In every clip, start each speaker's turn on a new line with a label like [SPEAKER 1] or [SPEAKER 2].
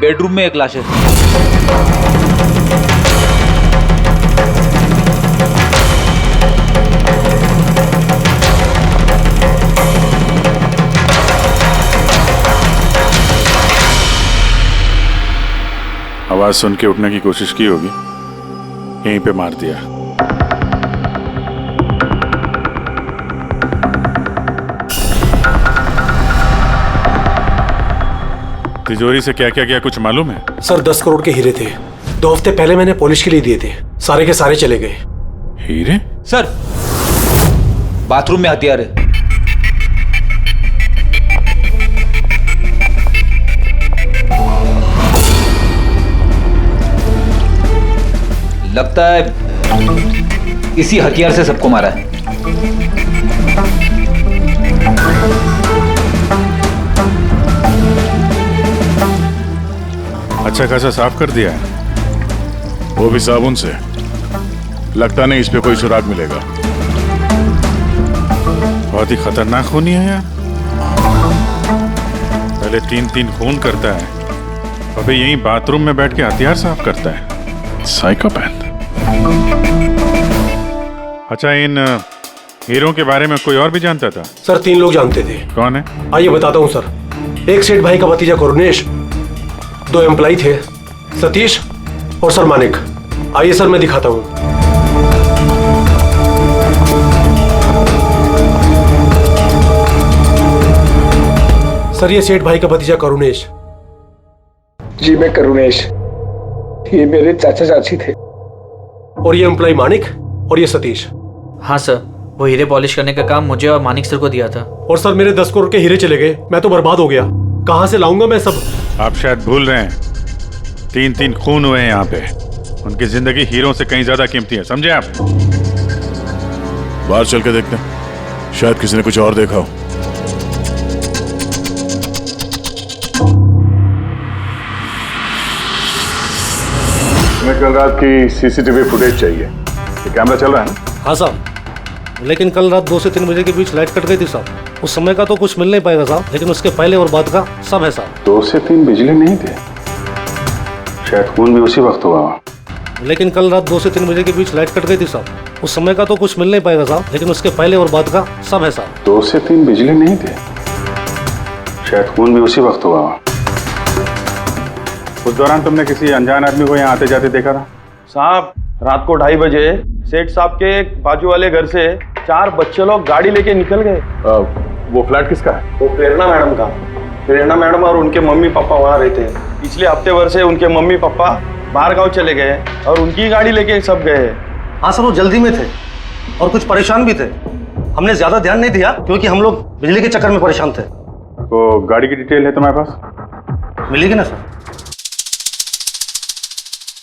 [SPEAKER 1] Bedroom में एक लाश है।
[SPEAKER 2] आवाज सुन के उठने की कोशिश की होगी, यहीं पे मार दिया। तिजोरी से क्या क्या गया कुछ मालूम है?
[SPEAKER 3] सर 10 करोड़ के हीरे थे, 2 हफ्ते पहले मैंने पॉलिश के लिए दिए थे, सारे के सारे चले गए।
[SPEAKER 2] हीरे?
[SPEAKER 1] सर बाथरूम में हथियार है। लगता है इसी हथियार से सबको मारा है।
[SPEAKER 2] अच्छा खासा साफ कर दिया है, वो भी साबुन से। लगता नहीं इस पे कोई सुराग मिलेगा। बहुत ही खतरनाक खूनी है यार। पहले 3-3 खून करता है, अबे यहीं बाथरूम में बैठ के हथियार साफ करता है। साइकोपैथ। अच्छा, इन हीरों के बारे में कोई और भी जानता था?
[SPEAKER 3] सर 3 लोग जानते थे।
[SPEAKER 2] कौन है?
[SPEAKER 3] आइए बताता हूँ सर। एक सेठ भाई का भतीजा करुणेश, 2 एम्प्लॉय थे, सतीश और सर मानिक। आइए सर मैं दिखाता हूँ। सर ये सेठ भाई का भतीजा करुणेश।
[SPEAKER 4] जी मैं करुणेश, ये मेरे चाचा चाची थे।
[SPEAKER 3] और ये एम्प्लॉय मानिक और ये सतीश।
[SPEAKER 5] हाँ सर, वो हीरे पॉलिश करने का काम मुझे और मानिक सर को दिया था।
[SPEAKER 3] और सर मेरे 10 करोड़ के हीरे चले गए, मैं तो बर्बाद हो गया। कहां से लाऊंगा मैं सब?
[SPEAKER 2] आप शायद भूल रहे हैं, 3-3 खून हुए हैं यहाँ पे। उनकी जिंदगी हीरों से कहीं ज्यादा कीमती है, समझे आप?
[SPEAKER 6] बाहर चल के देखते हैं, शायद किसी ने कुछ और देखा हो।
[SPEAKER 2] हमें कल रात की सीसीटीवी फुटेज चाहिए। ये कैमरा चल रहा है ना?
[SPEAKER 7] हाँ साहब, लेकिन कल रात 2 से 3 बजे के बीच लाइट कट गई थी साहब। उस समय का तो कुछ मिल नहीं पाएगा साहब, लेकिन उसके पहले और बाद का सब है साहब।
[SPEAKER 2] 2 से 3 बिजली नहीं थे, शायद खून भी उसी वक्त हुआ।
[SPEAKER 7] लेकिन कल रात 2 से 3 बजे के बीच लाइट कट गई थी साहब। उस समय का तो कुछ मिल नहीं पाएगा साहब, लेकिन उसके पहले और बाद का सब है साहब।
[SPEAKER 2] 2 से 3 बिजली नहीं थे, शायद खून भी उसी वक्त हुआ। उस दौरान तुमने किसी अनजान आदमी को यहाँ आते जाते देखा था?
[SPEAKER 8] साहब रात को 2:30 बजे सेठ साहब के बाजू वाले घर से 4 बच्चे लोग गाड़ी लेके निकल गए।
[SPEAKER 2] वो फ्लैट किसका है?
[SPEAKER 8] वो प्रेरणा मैडम का। प्रेरणा मैडम और उनके मम्मी पापा वहाँ रहते हैं। पिछले हफ्ते भर से उनके मम्मी पापा बाहर गाँव चले गए और उनकी गाड़ी लेके सब गए।
[SPEAKER 7] हाँ सर, वो जल्दी में थे और कुछ परेशान भी थे। हमने ज्यादा ध्यान नहीं दिया क्योंकि हम लोग बिजली के चक्कर में परेशान थे।
[SPEAKER 2] वो गाड़ी की डिटेल है तुम्हारे पास?
[SPEAKER 7] मिलेगी ना सर?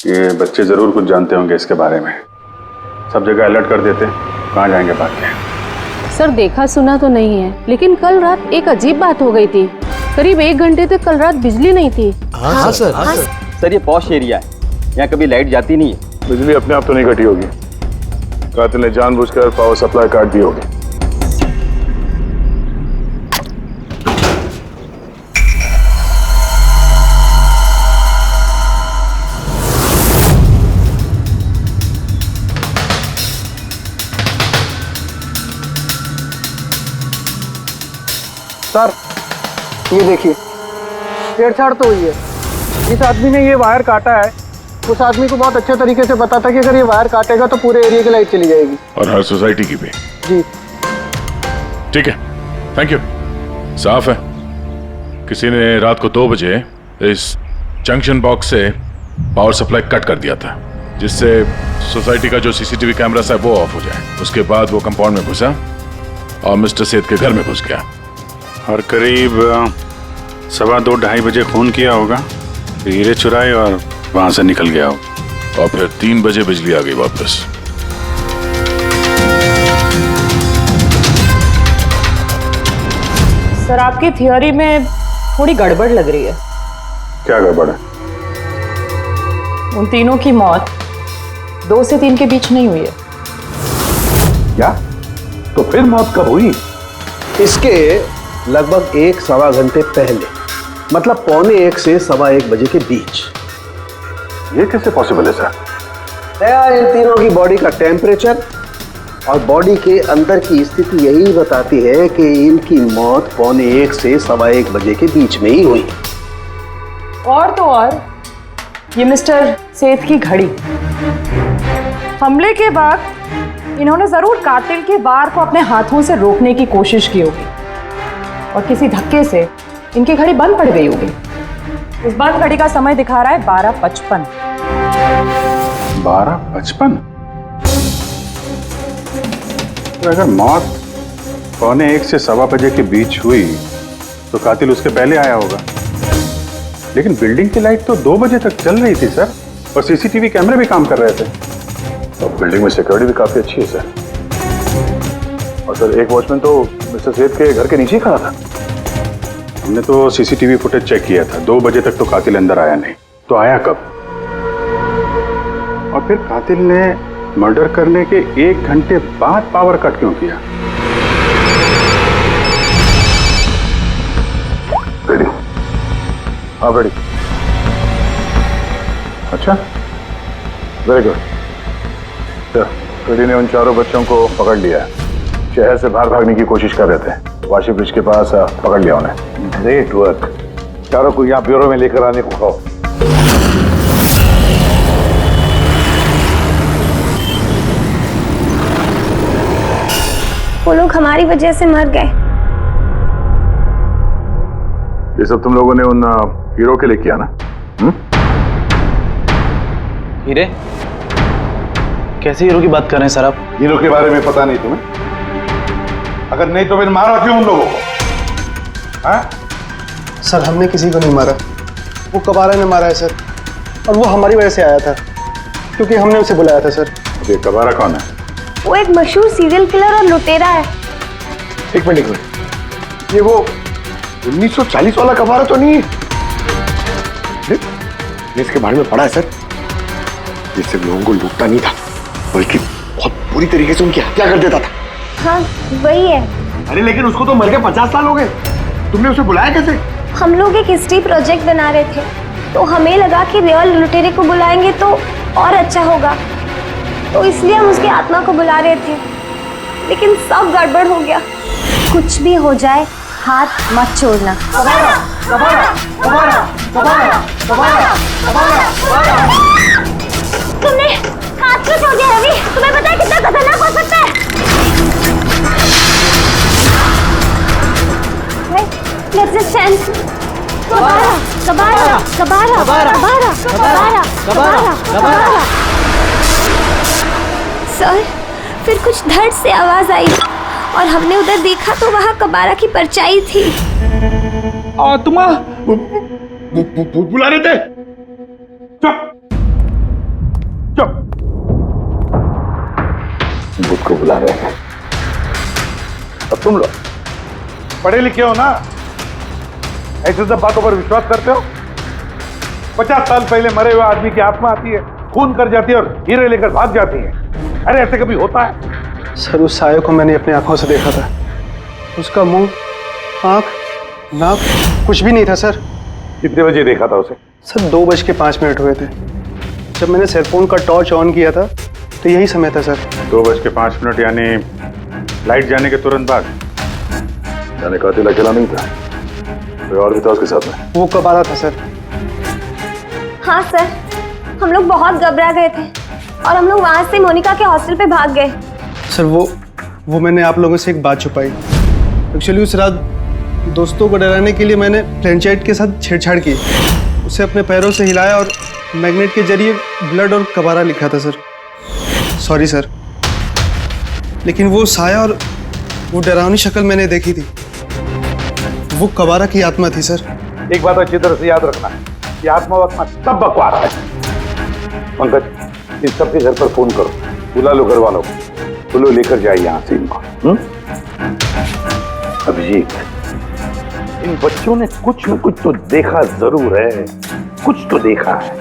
[SPEAKER 2] ये बच्चे जरूर कुछ जानते होंगे इसके बारे में। सब जगह अलर्ट कर देते, कहाँ जाएंगे भाग के।
[SPEAKER 9] सर देखा सुना तो नहीं है, लेकिन कल रात एक अजीब बात हो गई थी। करीब 1 घंटे तक कल रात बिजली नहीं थी।
[SPEAKER 7] हाँ सर।
[SPEAKER 8] सर ये पॉश एरिया है, यहाँ कभी लाइट जाती नहीं है।
[SPEAKER 2] बिजली अपने आप तो नहीं कटी होगी, कातिल ने जानबूझकर पावर सप्लाई काट दी होगी।
[SPEAKER 4] सर ये देखिए, छेड़छाड़ तो हुई है। जिस आदमी ने ये वायर काटा है उस आदमी को बहुत अच्छे तरीके से पता था कि अगर ये वायर काटेगा तो पूरे एरिया की लाइट चली जाएगी।
[SPEAKER 2] और हर सोसाइटी की भी।
[SPEAKER 4] जी
[SPEAKER 6] ठीक है, थैंक यू। साफ है, किसी ने रात को 2 बजे इस जंक्शन बॉक्स से पावर सप्लाई कट कर दिया था, जिससे सोसाइटी का जो सीसीटीवी कैमरा है वो ऑफ हो जाए। उसके बाद वो कंपाउंड में घुसा और मिस्टर सेठ के घर में घुस गया।
[SPEAKER 2] और करीब 2:15-2:30 बजे खून किया होगा, हीरे चुराए और वहां से निकल गया होगा।
[SPEAKER 6] और फिर 3 बजे बिजली आ गई वापस।
[SPEAKER 9] सर आपकी थियोरी में थोड़ी गड़बड़ लग रही है।
[SPEAKER 2] क्या गड़बड़ है?
[SPEAKER 9] उन तीनों की मौत 2 से 3 के बीच नहीं हुई है।
[SPEAKER 2] क्या? तो फिर मौत कब हुई?
[SPEAKER 4] इसके लगभग 1-1.25 घंटे पहले।
[SPEAKER 10] मतलब 1:15 से 1:15 बजे के बीच।
[SPEAKER 6] ये कैसे पॉसिबल है सर?
[SPEAKER 10] दया, इन तीनों की बॉडी का टेम्परेचर और बॉडी के अंदर की स्थिति यही बताती है कि इनकी मौत 1:15 से 1:15 बजे के बीच में ही हुई।
[SPEAKER 11] और तो और ये मिस्टर सेठ की घड़ी, हमले के बाद इन्होंने जरूर कातिल के वार को अपने हाथों से रोकने की कोशिश की होगी और किसी धक्के से इनकी घड़ी बंद पड़ गई होगी। इस बंद घड़ी का समय दिखा रहा है 12:55।
[SPEAKER 2] 12:55? तो अगर मौत 1:15 से 1:15 बजे के बीच हुई तो कातिल उसके पहले आया होगा। लेकिन बिल्डिंग की लाइट तो 2 बजे तक चल रही थी सर, और सीसीटीवी कैमरे भी काम कर रहे थे। और बिल्डिंग में सिक्योरिटी भी काफी अच्छी है सर। और सर एक वॉचमैन तो मिस्टर सेठ के घर के नीचे ही खड़ा था। हमने तो सीसीटीवी फुटेज चेक किया था, 2 बजे तक तो कातिल अंदर आया नहीं। तो आया कब? और फिर कातिल ने मर्डर करने के 1 घंटे बाद पावर कट क्यों किया? रेडी? हाँ रेडी। अच्छा, वेरी गुड। रेडी ने उन चारों बच्चों को पकड़ लिया है। शहर से बाहर भागने की कोशिश कर रहे थे, वाशी ब्रिज के पास पकड़ लिया उन्हें। Great work. चारों को यहाँ ब्यूरो में लेकर आने को कहो।
[SPEAKER 12] वो लोग हमारी वजह से मर गए।
[SPEAKER 2] ये सब तुम लोगों ने उन हीरो के लिए किया ना?
[SPEAKER 5] हीरे? कैसे हीरो की बात कर रहे हैं सर आप?
[SPEAKER 2] हीरो के बारे में पता नहीं तुम्हें? अगर नहीं तो फिर मारा क्यों उन लोगों को? हाँ?
[SPEAKER 4] सर हमने किसी को नहीं मारा, वो कबारा ने मारा है सर, और वो हमारी वजह से आया था क्योंकि हमने उसे बुलाया था सर।
[SPEAKER 2] ये कबारा कौन है?
[SPEAKER 12] वो एक मशहूर सीरियल किलर और लुटेरा है।
[SPEAKER 10] एक मिनट, ये वो 1940 वाला कबारा तो नहीं है? इसके बारे में पढ़ा है सर। ये सिर्फ लोगों को लूटता नहीं था, बल्कि बहुत बुरी तरीके से उनकी हत्या कर देता था।
[SPEAKER 12] हाँ वही है।
[SPEAKER 10] अरे लेकिन उसको तो मर के 50 साल हो गए, तुमने उसे बुलाया कैसे?
[SPEAKER 12] हम लोग एक हिस्ट्री प्रोजेक्ट बना रहे थे, तो हमें लगा कि रियल लुटेरे को बुलाएंगे तो और अच्छा होगा, तो इसलिए हम उसकी आत्मा को बुला रहे थे। लेकिन सब गड़बड़ हो गया। कुछ भी हो जाए हाथ मत छोड़ना।
[SPEAKER 10] कबारा, कबारा, कबारा, कबारा, कबारा, कबारा, कबारा।
[SPEAKER 12] तुमने हाथ क्यों छोड़ दिया रवि? तुम्हें पता है कितना खतरनाक हो सकता है? कबारा, कबारा, कबारा, कबारा, कबारा, कबारा, कबारा। सर, फिर कुछ धड़ से आवाज आई और हमने उधर देखा तो वहाँ कबारा की परछाई थी।
[SPEAKER 10] आत्मा बुला रहे थे। चुप चुप,
[SPEAKER 2] बुद्ध को बुला रहे हैं। अब तुम लोग पढ़े लिखे हो ना, ऐसे सब बातों पर विश्वास करते हो? 50 साल पहले मरे हुए आदमी की आत्मा आती है, खून कर जाती है और हीरे लेकर भाग जाती है। अरे ऐसे कभी होता है?
[SPEAKER 4] सर उस साये को मैंने अपनी आंखों से देखा था। उसका मुंह, आंख, नाक कुछ भी नहीं था सर।
[SPEAKER 2] कितने बजे देखा था उसे?
[SPEAKER 4] सर 2:05 हुए थे। जब मैंने सेलफोन का टॉर्च ऑन किया था तो यही समय था सर।
[SPEAKER 2] 2:05 यानी लाइट जाने के तुरंत बाद? यानी कातिल अकेला नहीं था, कोई और भी था उसके साथ में?
[SPEAKER 4] वो कबारा था सर।
[SPEAKER 12] हाँ सर, हम लोग बहुत घबरा गए थे और हम लोग वहाँ से मोनिका के हॉस्टल पे भाग गए।
[SPEAKER 4] सर वो मैंने आप लोगों से एक बात छुपाई। एक्चुअली उस रात दोस्तों को डराने के लिए मैंने फ्लैशलाइट के साथ छेड़छाड़ की, उसे अपने पैरों से हिलाया और मैग्नेट के जरिए ब्लड और कबारा लिखा था सर। सॉरी सर, लेकिन वो साया और वो डरावनी शक्ल मैंने देखी थी, वो कबारा की आत्मा थी सर।
[SPEAKER 2] एक बात अच्छी तरह से याद रखना है कि आत्मा वात्मा सब बकवास है। पंकज, इन सबके घर पर फोन करो, बुला लो घर वालों को, बोलो लेकर जाए यहाँ से इनको। अभिजीत, इन बच्चों ने कुछ न कुछ तो देखा जरूर है, कुछ तो देखा है,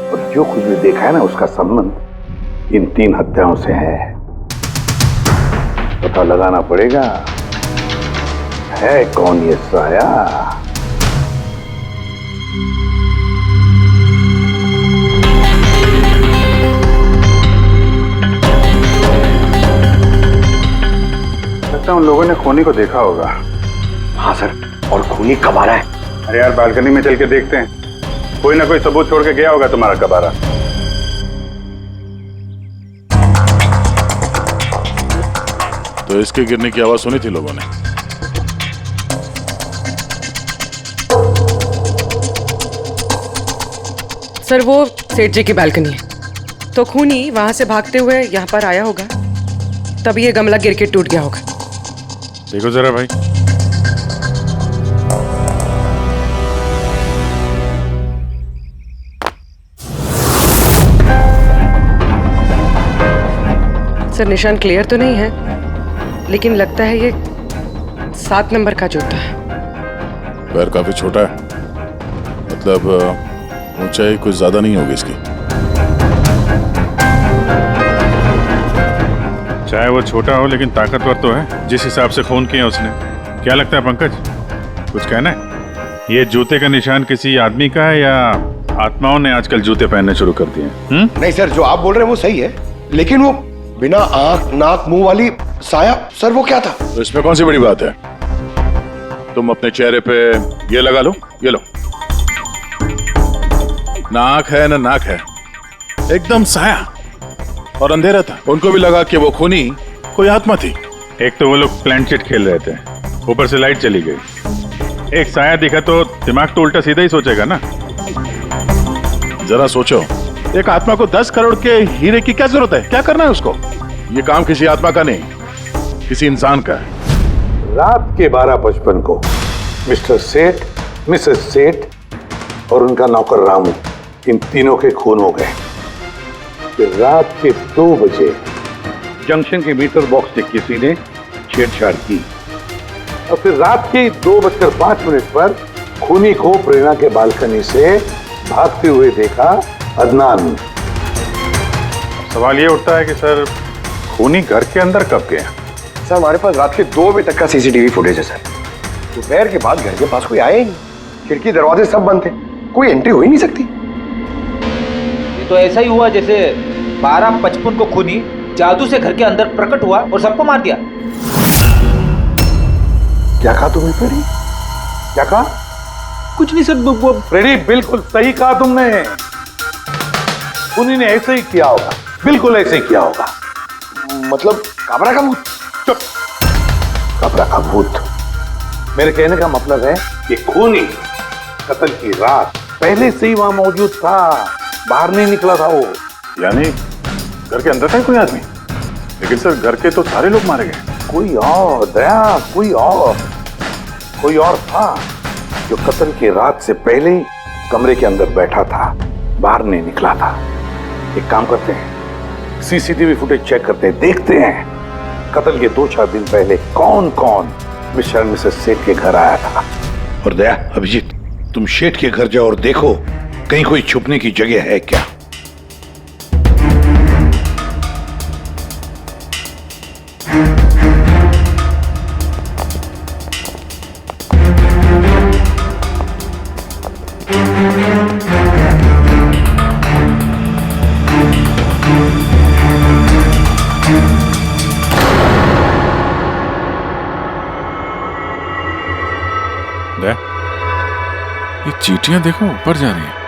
[SPEAKER 2] और जो कुछ भी देखा है ना उसका संबंध इन 3 हत्याओं से है। पता लगाना पड़ेगा है कौन ये साया। है उन लोगों ने खूनी को देखा होगा।
[SPEAKER 10] हाँ सर, और खूनी कब आ रहा है?
[SPEAKER 2] अरे यार बालकनी में चल के देखते हैं, कोई ना कोई सबूत छोड़ के गया होगा तुम्हारा कबारा।
[SPEAKER 6] तो इसके गिरने की आवाज सुनी थी लोगों ने?
[SPEAKER 13] सर वो सेठ जी की बालकनी है, तो खूनी वहां से भागते हुए यहाँ पर आया होगा, तभी ये गमला गिर के टूट गया होगा।
[SPEAKER 6] देखो जरा भाई।
[SPEAKER 13] सर निशान क्लियर तो नहीं है, लेकिन लगता है ये 7 नंबर का जूता है।
[SPEAKER 6] पैर काफी छोटा है, मतलब ऊंचाई कुछ ज्यादा नहीं होगी इसकी।
[SPEAKER 2] चाहे वो छोटा हो लेकिन ताकतवर तो है, जिस हिसाब से खून किया उसने। क्या लगता है पंकज, कुछ कहना है? ये जूते का निशान किसी आदमी का है या आत्माओं ने आजकल जूते पहनने शुरू कर दिए?
[SPEAKER 10] नहीं सर, जो आप बोल रहे हैं वो सही है, लेकिन वो बिना आंख नाक मुंह वाली साया, सर वो क्या था?
[SPEAKER 6] तो इसमें कौन सी बड़ी बात है? तुम अपने चेहरे पे ये लगा लो, ये लो। ना आंख है ना नाक है, एकदम साया और अंधेरा था। उनको भी लगा कि वो खूनी कोई आत्मा थी।
[SPEAKER 2] एक तो वो लोग प्लेनचेट खेल रहे थे, ऊपर से लाइट चली गई। एक साया दिखा तो दिमाग तो उल्टा सीधा ही सोचेगा ना।
[SPEAKER 6] जरा सोचो, एक आत्मा को 10 करोड़ के हीरे की क्या जरूरत है? क्या करना है उसको? ये काम किसी आत्मा का नहीं, किसी इंसान का है।
[SPEAKER 14] रात के 12:55 को मिस्टर सेठ, मिसेस सेठ और उनका नौकर रामू, इन तीनों के खून हो गए। फिर रात के 2 बजे जंक्शन के मीटर बॉक्स से किसी ने छेड़छाड़ की और फिर रात के 2:05 पर खूनी को प्रेरणा के बालकनी से भागते हुए देखा अदनान।
[SPEAKER 2] सवाल ये उठता है कि सर खूनी घर के अंदर कब गया?
[SPEAKER 10] सर हमारे पास रात के 2 बजे तक का सीसीटीवी फुटेज है सर। दोपहर के बाद घर के पास कोई आया ही नहीं, खिड़की दरवाजे सब बंद थे, कोई एंट्री हो ही नहीं सकती।
[SPEAKER 1] ये तो ऐसा ही हुआ जैसे 12:55 को खूनी जादू से घर के अंदर प्रकट हुआ और सबको मार दिया।
[SPEAKER 14] क्या कहा तुमने फ्रेडी? क्या कहा?
[SPEAKER 1] कुछ नहीं सर।
[SPEAKER 14] फ्रेडी बिल्कुल सही कहा तुमने, खूनी ने ऐसे ही किया होगा, बिल्कुल ऐसे ही किया होगा।
[SPEAKER 10] मतलब काबरा का भूत?
[SPEAKER 14] चुप, काबरा का भूत? मेरे कहने का मतलब है कि खूनी कत्ल की रात पहले से ही वहां मौजूद था, बाहर नहीं निकला था वो।
[SPEAKER 2] यानी घर के अंदर था कोई आदमी? लेकिन सर घर के तो सारे लोग मारे गए।
[SPEAKER 14] कोई और दया, कोई और था जो कत्ल की रात से पहले ही कमरे के अंदर बैठा था, बाहर नहीं निकला था। एक काम करते हैं, सीसीटीवी फुटेज चेक करते हैं, देखते हैं कत्ल के 2-4 दिन पहले कौन कौन मिस्टर और मिसेस सेठ के घर आया था। और दया, अभिजीत, तुम सेठ के घर जाओ और देखो कहीं कोई छुपने की जगह है क्या।
[SPEAKER 6] ये चींटियां देखो ऊपर जा रही हैं।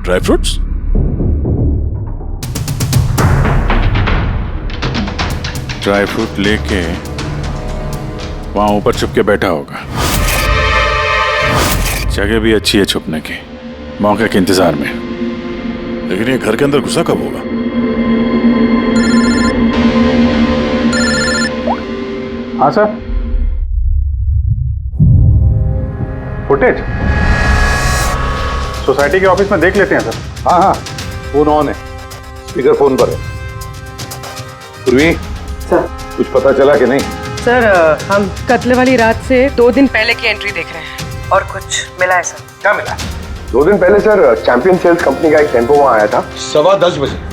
[SPEAKER 6] Dry fruits? ड्राई फ्रूट लेके वहां ऊपर छुप के बैठा होगा। जगह भी अच्छी है छुपने की, मौके के इंतजार में। लेकिन ये घर के अंदर घुसा कब होगा?
[SPEAKER 2] हाँ सर, फुटेज सोसाइटी के ऑफिस में देख लेते हैं सर।
[SPEAKER 14] हाँ हाँ, फोन ऑन है, स्पीकर फोन पर है। पूर्वी
[SPEAKER 13] सर,
[SPEAKER 14] कुछ पता चला कि नहीं?
[SPEAKER 13] सर हम कत्ल वाली रात से 2 दिन पहले की एंट्री देख रहे हैं और कुछ मिला है सर।
[SPEAKER 14] क्या मिला?
[SPEAKER 10] 2 दिन पहले सर चैंपियन सेल्स कंपनी का एक टेम्पो वहां आया था 10:15 बजे।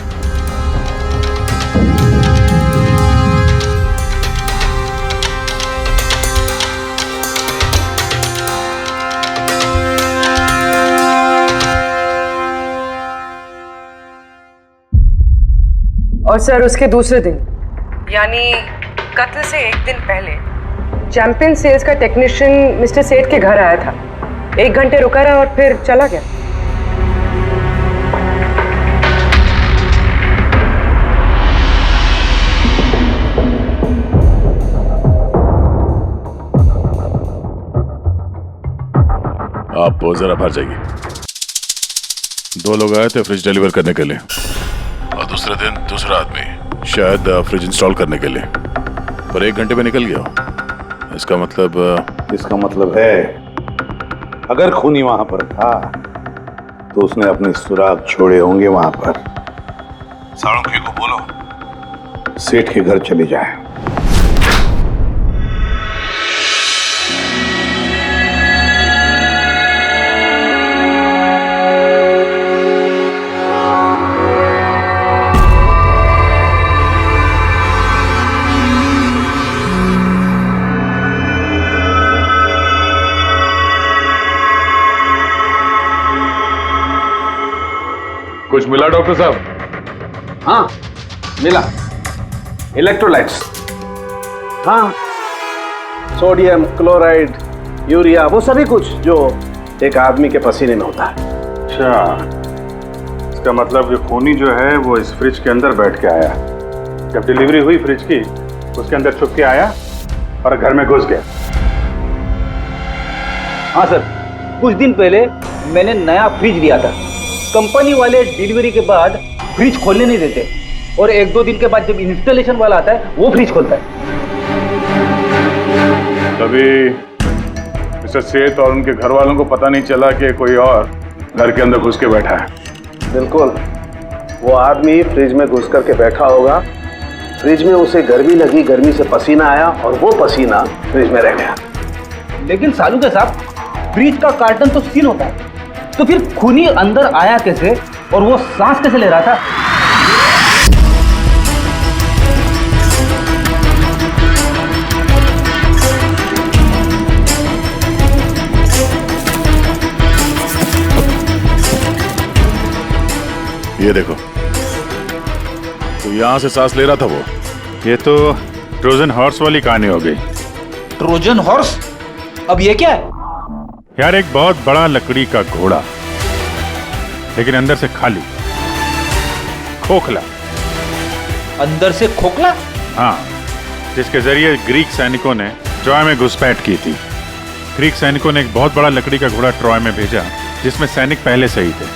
[SPEAKER 13] सर उसके दूसरे दिन यानी कत्ल से एक दिन पहले चैंपियन सेल्स का टेक्नीशियन मिस्टर सेठ के घर आया था। 1 घंटे रुका रहा और फिर चला गया।
[SPEAKER 6] आप जरा बाहर जाइए। 2 लोग आए थे फ्रिज डिलीवर करने के लिए और दूसरे दिन दूसरा आदमी शायद फ्रिज इंस्टॉल करने के लिए, पर 1 घंटे में निकल गया। इसका मतलब
[SPEAKER 14] है अगर खूनी वहां पर था तो उसने अपने सुराग छोड़े होंगे वहां पर। साळुंखे को बोलो सेठ के घर चले जाए।
[SPEAKER 2] कुछ मिला डॉक्टर साहब?
[SPEAKER 10] हाँ मिला, इलेक्ट्रोलाइट्स। हाँ, सोडियम क्लोराइड, यूरिया, वो सभी कुछ जो एक आदमी के पसीने में होता है।
[SPEAKER 2] अच्छा, इसका मतलब ये खूनी जो है वो इस फ्रिज के अंदर बैठ के आया। जब डिलीवरी हुई फ्रिज की उसके अंदर छुप के आया और घर में घुस गया।
[SPEAKER 1] हाँ सर, कुछ दिन पहले मैंने नया फ्रिज लिया था। कंपनी वाले डिलीवरी के बाद फ्रिज खोलने नहीं देते और 1-2 दिन के बाद जब इंस्टॉलेशन वाला आता है वो फ्रिज खोलता है।
[SPEAKER 2] तभी मिस्टर सेठ और उनके घर वालों को पता नहीं चला कि कोई और घर के अंदर घुस के बैठा है।
[SPEAKER 10] बिल्कुल, वो आदमी फ्रिज में घुस करके बैठा होगा। फ्रिज में उसे गर्मी लगी, गर्मी से पसीना आया और वो पसीना फ्रिज में रह गया।
[SPEAKER 1] लेकिन सालू साहब, फ्रिज का कार्टन तो सील होता है, तो फिर खूनी अंदर आया कैसे और वो सांस कैसे ले रहा था?
[SPEAKER 6] ये देखो, तो यहां से सांस ले रहा था वो।
[SPEAKER 2] ये तो ट्रोजन हॉर्स वाली कहानी हो गई।
[SPEAKER 1] Trojan horse? अब ये क्या है?
[SPEAKER 2] यार, एक बहुत बड़ा लकड़ी का घोड़ा, लेकिन अंदर से खाली, खोखला।
[SPEAKER 1] अंदर से खोखला?
[SPEAKER 2] हाँ, जिसके जरिए ग्रीक सैनिकों ने ट्रॉय में घुसपैठ की थी। ग्रीक सैनिकों ने एक बहुत बड़ा लकड़ी का घोड़ा ट्रॉय में भेजा जिसमें सैनिक पहले से ही थे।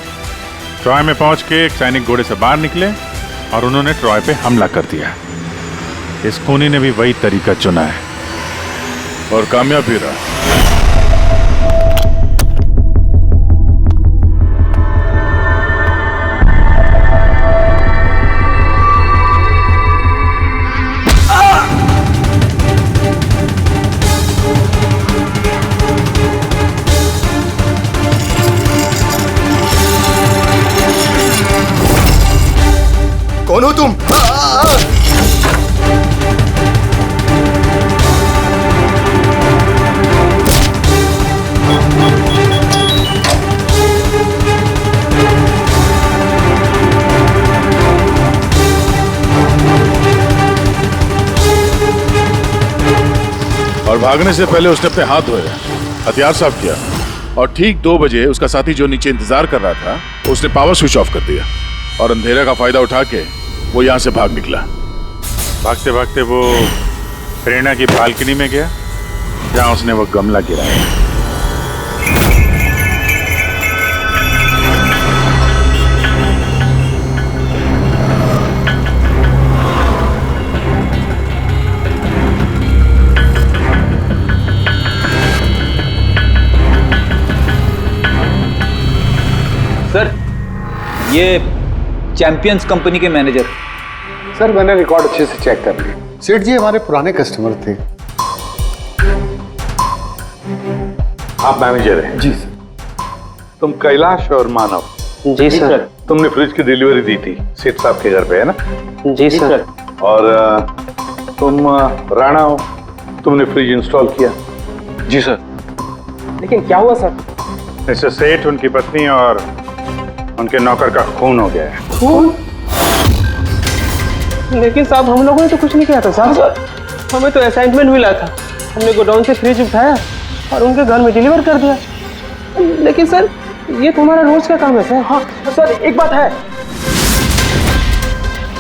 [SPEAKER 2] ट्रॉय में पहुंच के एक सैनिक घोड़े से बाहर निकले और उन्होंने ट्रॉय पे हमला कर दिया। इस खूनी ने भी वही तरीका चुना है
[SPEAKER 6] और कामयाब भी रहा।
[SPEAKER 3] कौन हो तुम?
[SPEAKER 6] और भागने से पहले उसने अपने हाथ धोए, हथियार साफ किया और ठीक 2 बजे उसका साथी जो नीचे इंतजार कर रहा था उसने पावर स्विच ऑफ कर दिया और अंधेरे का फायदा उठा के वो यहाँ से भाग निकला।
[SPEAKER 2] भागते भागते वो प्रेरणा की बालकनी में गया जहाँ उसने वो गमला गिराया।
[SPEAKER 1] सर, ये चैंपियंस कंपनी के मैनेजर।
[SPEAKER 10] सर, मैंने रिकॉर्ड अच्छे से चेक कर लिया।
[SPEAKER 4] सेठ जी हमारे पुराने कस्टमर थे।
[SPEAKER 14] आप मैनेजर हैं?
[SPEAKER 4] जी सर।
[SPEAKER 14] तुम कैलाश और मानव?
[SPEAKER 4] जी सर।
[SPEAKER 14] तुमने फ्रिज की डिलीवरी दी थी सेठ साहब के घर पे, है ना?
[SPEAKER 4] जी सर।
[SPEAKER 14] और तुम राणा हो, तुमने फ्रिज इंस्टॉल किया?
[SPEAKER 4] जी सर।
[SPEAKER 11] लेकिन क्या हुआ सर?
[SPEAKER 2] मिस्टर सेठ, उनकी पत्नी और उनके नौकर का खून हो गया है।
[SPEAKER 11] खून?
[SPEAKER 4] लेकिन साहब हम लोगों ने तो कुछ नहीं किया था साहब। हमें तो असाइनमेंट मिला था, हमने गोडाउन से फ्रिज उठाया और उनके घर में डिलीवर कर दिया। लेकिन सर ये तो हमारा रोज का काम है सर। हाँ सर, एक बात है,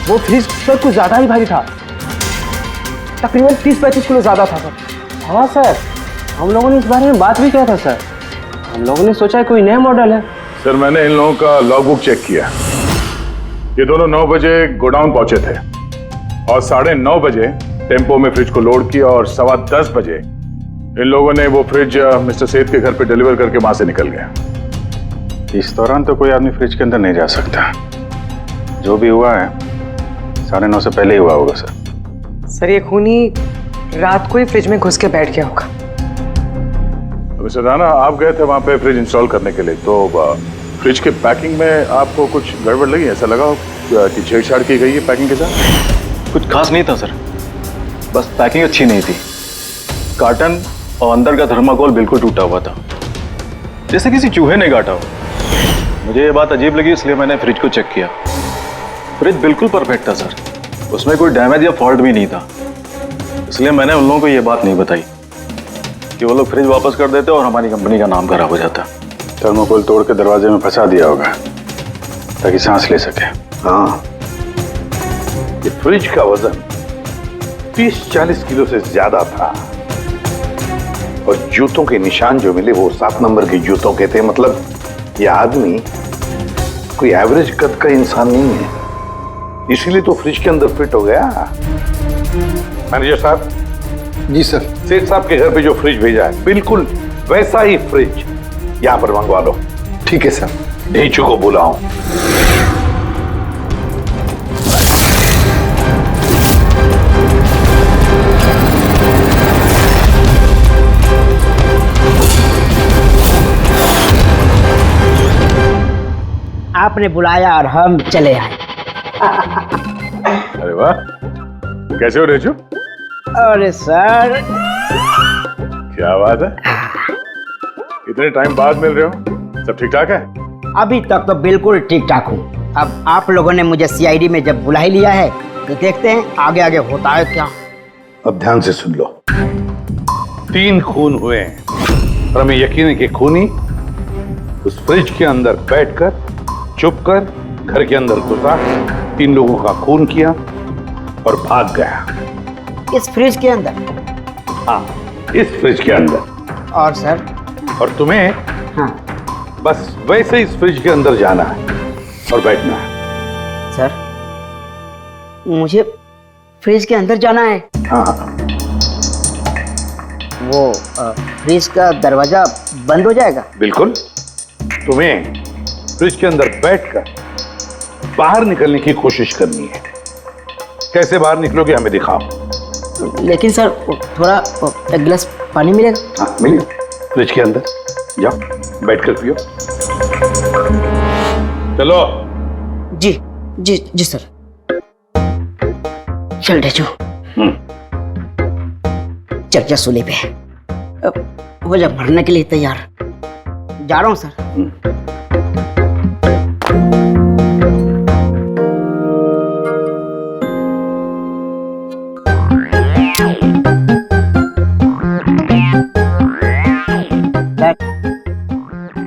[SPEAKER 4] वो फ्रिज सर कुछ ज्यादा ही भारी था, तकरीबन 30-35 किलो ज्यादा था सर। हाँ सर, हम लोगों ने इस बारे में बात भी किया था सर। हम लोगों ने सोचा कोई नया मॉडल है।
[SPEAKER 6] सर मैंने इन लोगों का लॉगबुक चेक किया। ये दोनों 9 बजे गोडाउन पहुंचे थे और 9:30 बजे टेम्पो में फ्रिज को लोड किया और 10:15 बजे इन लोगों ने वो फ्रिज मिस्टर सेठ के घर पे डिलीवर करके वहां से निकल गए।
[SPEAKER 2] इस दौरान तो कोई आदमी फ्रिज के अंदर नहीं जा सकता। जो भी हुआ है 9:30 से पहले ही हुआ होगा सर।
[SPEAKER 13] सर ये खूनी रात को ही फ्रिज में घुस के बैठ गया होगा।
[SPEAKER 6] मिस्टर राणा, आप गए थे वहां पे फ्रिज इंस्टॉल करने के लिए, तो फ्रिज के पैकिंग में आपको कुछ गड़बड़ लगी? ऐसा लगा हो कि छेड़छाड़ की गई है पैकिंग के साथ?
[SPEAKER 5] कुछ खास नहीं था सर, बस पैकिंग अच्छी नहीं थी। कार्टन और अंदर का थर्माकोल बिल्कुल टूटा हुआ था, जैसे किसी चूहे ने काटा हो। मुझे ये बात अजीब लगी, इसलिए मैंने फ्रिज को चेक किया। फ्रिज बिल्कुल परफेक्ट था सर, उसमें कोई डैमेज या फॉल्ट भी नहीं था। इसलिए मैंने उन लोगों को ये बात नहीं बताई कि वो लोग फ्रिज वापस कर देते और हमारी कंपनी का नाम खराब हो जाता।
[SPEAKER 2] थर्मोकोल तोड़ के दरवाजे में फंसा दिया होगा ताकि सांस ले सके।
[SPEAKER 14] हाँ, ये फ्रिज का वजन 30-40 किलो से ज्यादा था और जूतों के निशान जो मिले वो 7 नंबर के जूतों के थे। मतलब ये आदमी कोई एवरेज कद का इंसान नहीं है, इसीलिए तो फ्रिज के अंदर फिट हो गया। मैनेजर साहब।
[SPEAKER 10] जी सर।
[SPEAKER 14] सेठ साहब के घर पे जो फ्रिज भेजा है बिल्कुल वैसा ही फ्रिज यहाँ पर मंगवा लो।
[SPEAKER 10] ठीक है सर।
[SPEAKER 14] ढेंचू को बुलाओ।
[SPEAKER 15] आपने बुलाया और हम चले आए।
[SPEAKER 6] अरे वाह, कैसे हो रेचू?
[SPEAKER 15] अरे सर,
[SPEAKER 6] क्या बात है, इतने टाइम बाद मिल रहे हो, सब ठीक ठाक है?
[SPEAKER 15] अभी तक तो बिल्कुल ठीक ठाक हूँ। अब आप लोगों ने मुझे सीआईडी में जब बुला ही लिया है तो देखते हैं आगे आगे होता है क्या।
[SPEAKER 14] अब ध्यान से सुन लो। 3 खून हुए हैं और हमें यकीन है कि खूनी उस फ्रिज के अंदर बैठकर चुपकर घर के अंदर घुसा, 3 लोगों का खून किया और भाग गया।
[SPEAKER 15] इस फ्रिज के अंदर?
[SPEAKER 14] हाँ, इस फ्रिज के अंदर।
[SPEAKER 15] और सर?
[SPEAKER 14] और तुम्हें
[SPEAKER 15] हाँ,
[SPEAKER 14] बस वैसे इस फ्रिज के अंदर जाना है और बैठना है।
[SPEAKER 15] सर मुझे फ्रिज के अंदर जाना है?
[SPEAKER 14] हाँ।
[SPEAKER 15] वो फ्रिज का दरवाजा बंद हो जाएगा?
[SPEAKER 14] बिल्कुल। तुम्हें फ्रिज के अंदर बैठकर बाहर निकलने की कोशिश करनी है। कैसे बाहर निकलोगे हमें दिखाओ।
[SPEAKER 15] लेकिन सर थोड़ा एक गिलास पानी मिलेगा?
[SPEAKER 14] हाँ मिलेगा, फ्रिज के अंदर जाओ, बैठकर पियो। चलो।
[SPEAKER 15] जी जी जी सर। चल ढेचू, चल जा सूली पे। अब हो जा भरने के लिए तैयार। जा रहा हूँ सर।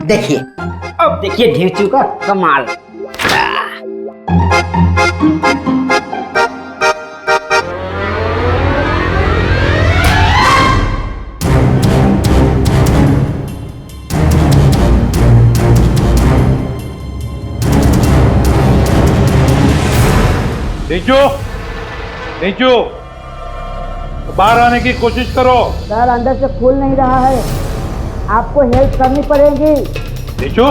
[SPEAKER 15] देखिए, अब देखिए ढेंचू का कमाल।
[SPEAKER 14] नीचू, नीचू, बाहर आने की कोशिश करो।
[SPEAKER 15] सर अंदर से खुल नहीं रहा है, आपको हेल्प करनी पड़ेगी।
[SPEAKER 14] नीचू,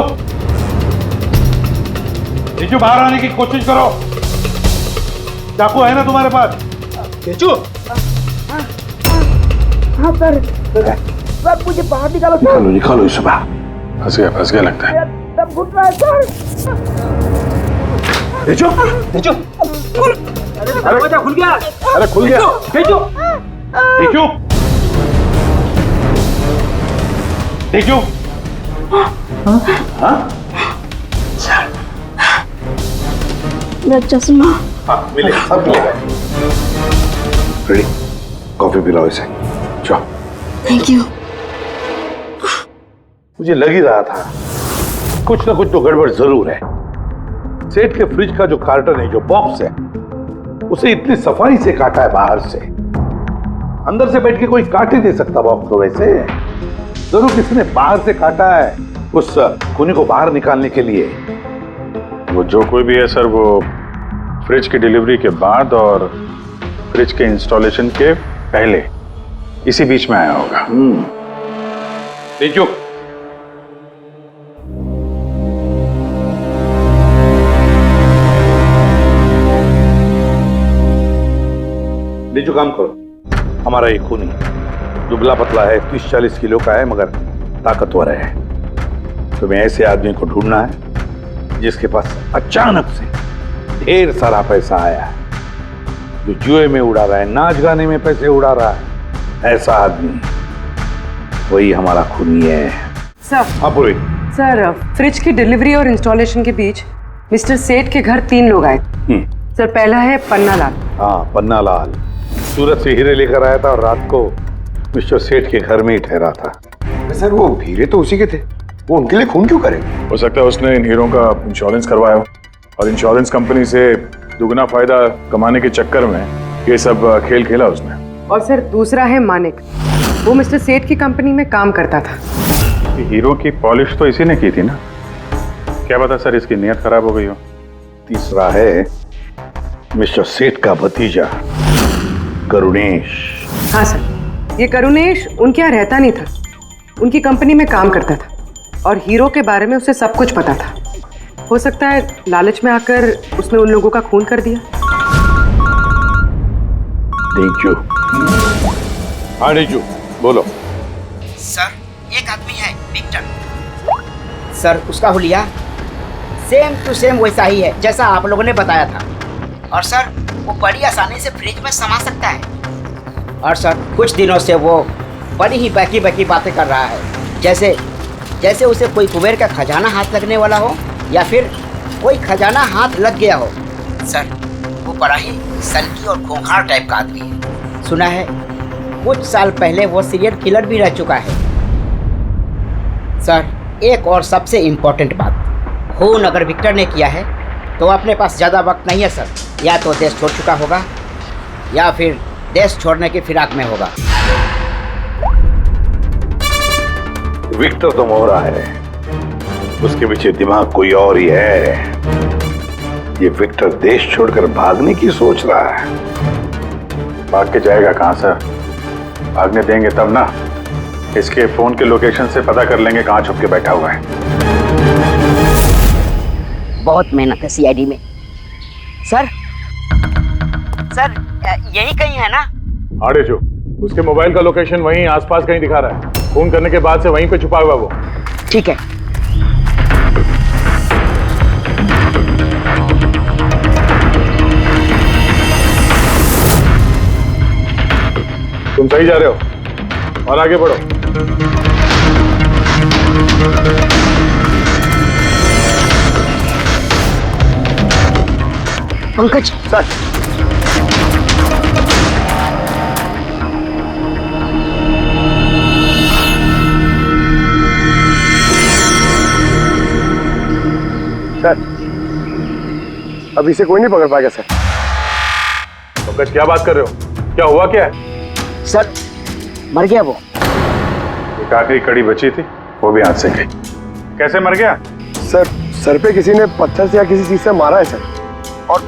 [SPEAKER 14] नीचू बाहर आने की कोशिश करो। चाकू है ना तुम्हारे पास? नीचू।
[SPEAKER 15] हाँ सर, सब मुझे बाहर निकालो।
[SPEAKER 14] निकालो निकालो इसे बाहर।
[SPEAKER 2] फंस गया लगता है।
[SPEAKER 15] सब घुट रहा है सर।
[SPEAKER 14] नीचू, नीचू।
[SPEAKER 15] अरे दरवाजा खुल गया।
[SPEAKER 14] अरे खुल गया।
[SPEAKER 15] नीचू,
[SPEAKER 14] नीचू, नीचू। हाँ?
[SPEAKER 15] मेरा चश्मा।
[SPEAKER 14] हाँ मिलेगा, सब मिलेगा। रेडी, कॉफी पिलाओ इसे। जाओ।
[SPEAKER 12] Thank you.
[SPEAKER 14] मुझे लग ही रहा था कुछ ना कुछ तो गड़बड़ जरूर है। सेठ के फ्रिज का जो कार्टन है, जो बॉक्स है, उसे इतनी सफाई से काटा है बाहर से। अंदर से बैठ के कोई काट ही नहीं सकता बॉक्स को। वैसे जरूर किसी ने बाहर से काटा है उस खूनी को बाहर निकालने के लिए।
[SPEAKER 5] वो जो कोई भी है सर, वो फ्रिज की डिलीवरी के बाद और फ्रिज के इंस्टॉलेशन के पहले इसी बीच में आया होगा।
[SPEAKER 14] लीजो। लीजो, काम करो। हमारा ये खूनी दुबला पतला है, 30-40 किलो का है, मगर ताकतवर है। तुम्हें ऐसे आदमी को ढूंढना है जिसके पास अचानक से ढेर सारा पैसा आया है, जो जुए में उड़ा रहा है, नाच गाने में पैसे उड़ा रहा है। ऐसा आदमी वही हमारा खूनी है।
[SPEAKER 13] सर।
[SPEAKER 14] हाँ पूरी।
[SPEAKER 13] सर, फ्रिज की डिलीवरी और इंस्टॉलेशन के बीच मिस्टर सेठ के घर 3 लोग आए। सर, पहला है पन्ना लाल।
[SPEAKER 14] हाँ, पन्ना लाल सूरत से हीरे लेकर आया था और रात को मिस्टर सेठ के घर में ही ठहरा था।
[SPEAKER 8] सर, वो हीरे तो उसी के थे, वो उनके लिए खून क्यों करे?
[SPEAKER 5] हो सकता है उसने इन हीरों का इंश्योरेंस करवाया हो और इंश्योरेंस कंपनी से दुगना फायदा कमाने के चक्कर में ये सब खेल खेला उसने।
[SPEAKER 13] और सर, दूसरा है मानिक। वो मिस्टर सेठ की कंपनी में काम करता था।
[SPEAKER 5] हीरो की पॉलिश तो इसी ने की थी ना, क्या पता सर इसकी नीयत खराब हो गई हो।
[SPEAKER 14] तीसरा है मिस्टर सेठ का भतीजा करुणेश।
[SPEAKER 13] हाँ सर, ये करुणेश उनके यहाँ रहता नहीं था, उनकी कंपनी में काम करता था और हीरो के बारे में उसे सब कुछ पता था। हो सकता है लालच में आकर उसने उन लोगों का खून कर दिया।
[SPEAKER 14] नीचू। हाँ नीचू, बोलो।
[SPEAKER 15] सर, एक आदमी है विक्टर। सर, उसका हुलिया सेम टू सेम वैसा ही है जैसा आप लोगों ने बताया था। और सर, वो बड़ी आसानी से फ्रिज में समा सकता है। और सर, कुछ दिनों से वो बड़ी ही बहकी बहकी बातें कर रहा है, जैसे उसे कोई कुबेर का खजाना हाथ लगने वाला हो या फिर कोई खजाना हाथ लग गया हो। सर, वो बड़ा ही सनकी और खूंखार टाइप का आदमी है। सुना है कुछ साल पहले वो सीरियल किलर भी रह चुका है। सर, एक और सबसे इम्पोर्टेंट बात, खून अगर विक्टर ने किया है तो अपने पास ज़्यादा वक्त नहीं है सर। या तो देश छोड़ चुका होगा या फिर देश छोड़ने की फिराक में होगा।
[SPEAKER 14] विक्टर तो मोहरा है, उसके पीछे दिमाग कोई और ही है। ये विक्टर देश छोड़कर भागने की सोच रहा है।
[SPEAKER 5] भाग के जाएगा कहाँ सर? भागने देंगे तब ना। इसके फोन के लोकेशन से पता कर लेंगे कहाँ छुप के बैठा हुआ है।
[SPEAKER 15] बहुत मेहनत है सीआईडी में। सर, यही कहीं है ना?
[SPEAKER 5] हाँ डेशो, उसके मोबाइल का लोकेशन वहीं आसपास कहीं दिखा रहा है। फोन करने के बाद से वहीं पे छुपा हुआ वो।
[SPEAKER 15] ठीक है।
[SPEAKER 5] तुम सही जा रहे हो और आगे बढ़ो।
[SPEAKER 15] पंकज सर,
[SPEAKER 8] अभी से कोई नहीं पकड़ पाएगा सर।
[SPEAKER 5] पंकज, क्या बात कर रहे हो? क्या हुआ क्या है?
[SPEAKER 15] सर, मर गया वो।
[SPEAKER 5] एक आखिरी कड़ी बची थी, वो भी हाथ से गई। कैसे मर गया?
[SPEAKER 8] सर पे किसी ने पत्थर से या किसी चीज से मारा है सर, और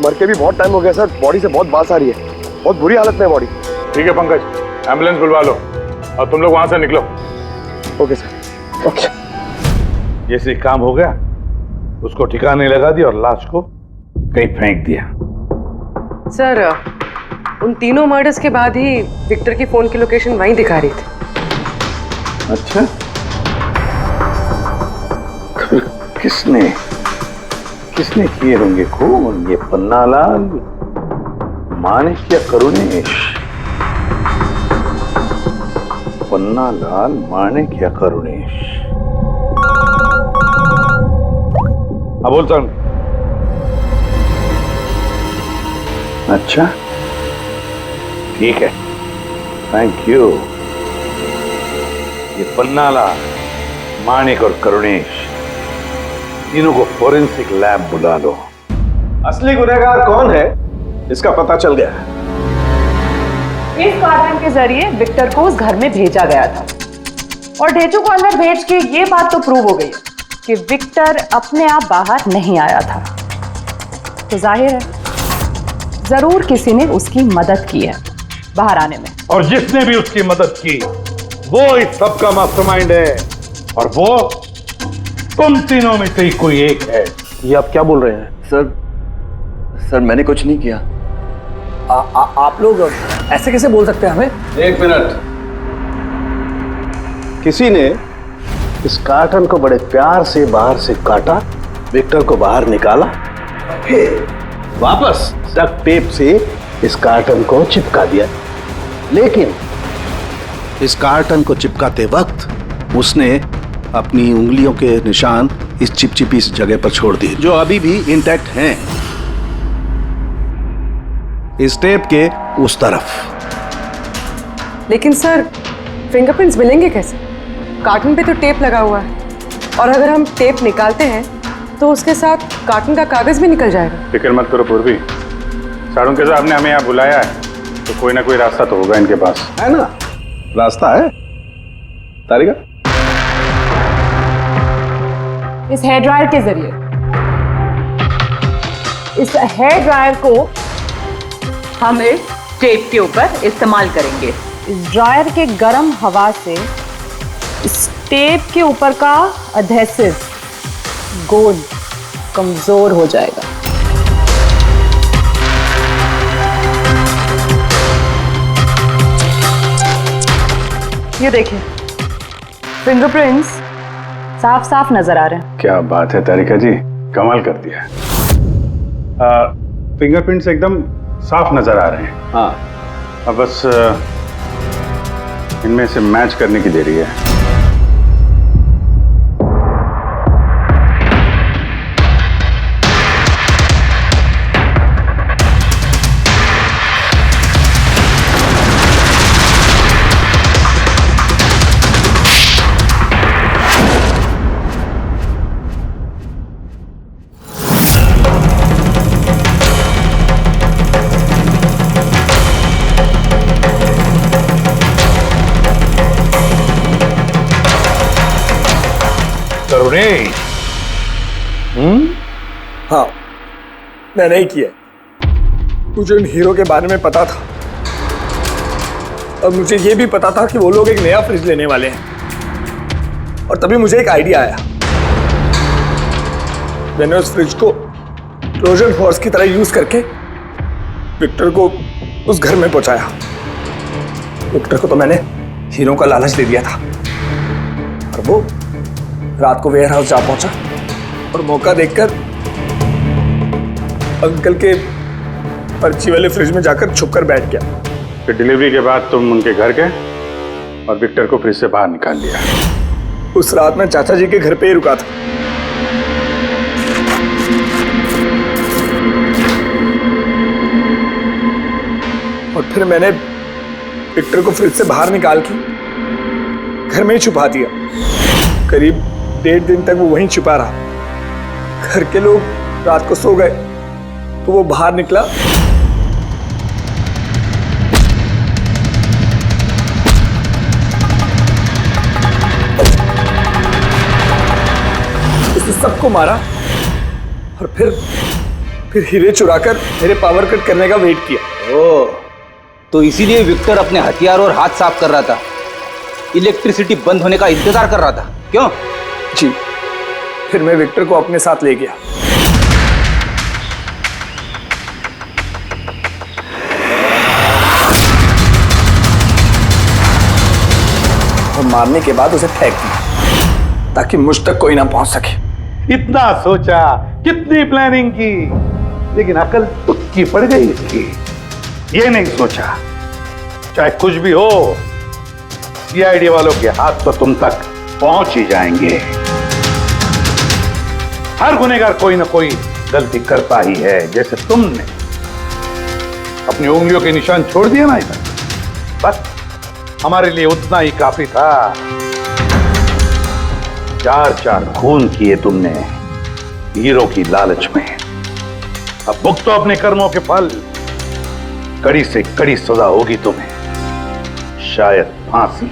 [SPEAKER 8] मर के भी बहुत टाइम हो गया सर। बॉडी से बहुत बास आ रही है, बहुत बुरी हालत में है बॉडी।
[SPEAKER 5] ठीक है पंकज, एम्बुलेंस बुलवा लो और तुम लोग वहां से निकलो।
[SPEAKER 8] Okay sir. ओके।
[SPEAKER 14] जैसे काम हो गया, उसको ठिकाने लगा दिया और लाश को कहीं फेंक दिया।
[SPEAKER 13] सर, उन तीनों मर्डर्स के बाद ही विक्टर की फोन की लोकेशन वहीं दिखा रही थी।
[SPEAKER 14] अच्छा, किसने किए होंगे खून? ये पन्नालाल, माणिक या करुणेश? पन्नालाल, माणिक या करुणेश? हाँ बोलता हूँ। अच्छा, ठीक है, थैंक यू। ये पन्नाला, माणिक और करुणेश, तीनों को फोरेंसिक लैब बुला लो।
[SPEAKER 10] असली गुनहगार कौन है इसका पता चल गया है।
[SPEAKER 11] इस कार्टन के जरिए विक्टर को उस घर में भेजा गया था और ढेचू को अंदर भेज के ये बात तो प्रूव हो गई कि विक्टर अपने आप बाहर नहीं आया था। तो जाहिर है जरूर किसी ने उसकी मदद की है बाहर आने में।
[SPEAKER 14] और जिसने भी उसकी मदद की वो इस सब का मास्टरमाइंड है, और वो तुम तीनों में से ही कोई एक है।
[SPEAKER 4] ये आप क्या बोल रहे हैं?
[SPEAKER 16] सर मैंने कुछ नहीं किया। आप लोग ऐसे कैसे बोल सकते हैं हमें?
[SPEAKER 10] एक मिनट। किसी ने इस कार्टन को बड़े प्यार से बाहर से काटा, विक्टर को बाहर निकाला, फिर वापस डक्ट टेप से इस कार्टन को चिपका दिया। लेकिन इस कार्टन को चिपकाते वक्त उसने अपनी उंगलियों के निशान इस चिपचिपी इस जगह पर छोड़ दिए, जो अभी भी इंटैक्ट हैं, इस टेप के उस तरफ।
[SPEAKER 13] लेकिन सर फिंगरप्रिंट्स मिलेंगे कैसे? कार्टन पे तो टेप लगा हुआ है, और अगर हम टेप निकालते हैं तो उसके साथ कार्टन का कागज भी निकल जाएगा।
[SPEAKER 2] फिक्र मत करो पूर्वी, साड़ू साहब ने हमें यहाँ बुलाया है तो कोई ना कोई रास्ता तो होगा इनके पास।
[SPEAKER 10] है ना, रास्ता है। तारिका,
[SPEAKER 11] इस हेयर ड्रायर के जरिए इस हेयर ड्रायर को
[SPEAKER 13] हम इस टेप के ऊपर इस्तेमाल करेंगे।
[SPEAKER 11] इस ड्रायर के गर्म हवा से इस टेप के ऊपर का अधेसिव गोंद कमजोर हो जाएगा। ये देखिए, फिंगरप्रिंट्स साफ साफ नजर आ रहे हैं।
[SPEAKER 2] क्या बात है तारिका जी, कमाल कर दिया। फिंगरप्रिंट्स एकदम साफ नजर आ रहे हैं।
[SPEAKER 10] हाँ,
[SPEAKER 2] अब बस इनमें से मैच करने की देरी है।
[SPEAKER 16] हाँ, मैं नहीं किया। मुझे उन हीरो के बारे में पता था, और मुझे ये भी पता था कि वो लोग एक नया फ्रिज लेने वाले हैं। और तभी मुझे एक आइडिया आया। मैंने उस फ्रिज को ट्रोजन हॉर्स की तरह यूज करके विक्टर को उस घर में पहुंचाया। विक्टर को तो मैंने हीरो का लालच दे दिया था, और वो रात को वेयर हाउस जा पहुंचा और मौका देखकर अंकल के पर्ची वाले फ्रिज में जाकर छुपकर बैठ गया।
[SPEAKER 2] फिर डिलीवरी के बाद तुम उनके घर गए और विक्टर को फ्रिज से बाहर निकाल लिया।
[SPEAKER 16] उस रात मैं चाचा जी के घर पे ही रुका था। और फिर मैंने विक्टर को फ्रिज से बाहर निकाल के घर में ही छुपा दिया। करीब 1.5 दिन तक वो वहीं छुपा रहा। घर के लोग रात को सो गए तो वो बाहर निकला, उसने सबको मारा और फिर हीरे चुराकर मेरे पावर कट करने का वेट किया।
[SPEAKER 1] ओह, तो इसीलिए विक्टर अपने हथियार और हाथ साफ कर रहा था, इलेक्ट्रिसिटी बंद होने का इंतजार कर रहा था, क्यों?
[SPEAKER 16] जी, फिर मैं विक्टर को अपने साथ ले गया। और मारने के बाद उसे फेंक दिया ताकि मुझ तक कोई ना पहुंच सके।
[SPEAKER 14] इतना सोचा, कितनी प्लानिंग की, लेकिन अकल तुक्की पड़ गई इसकी। ये नहीं सोचा चाहे कुछ भी हो, सीआईडी वालों के हाथ तो तुम तक पहुंच ही जाएंगे। हर गुनहगार कोई ना कोई गलती करता ही है। जैसे तुमने अपनी उंगलियों के निशान छोड़ दिया ना इधर, बस हमारे लिए उतना ही काफी था। 4 खून किए तुमने हीरो की लालच में। अब भुगतो अपने कर्मों के फल। कड़ी से कड़ी सजा होगी तुम्हें, शायद फांसी।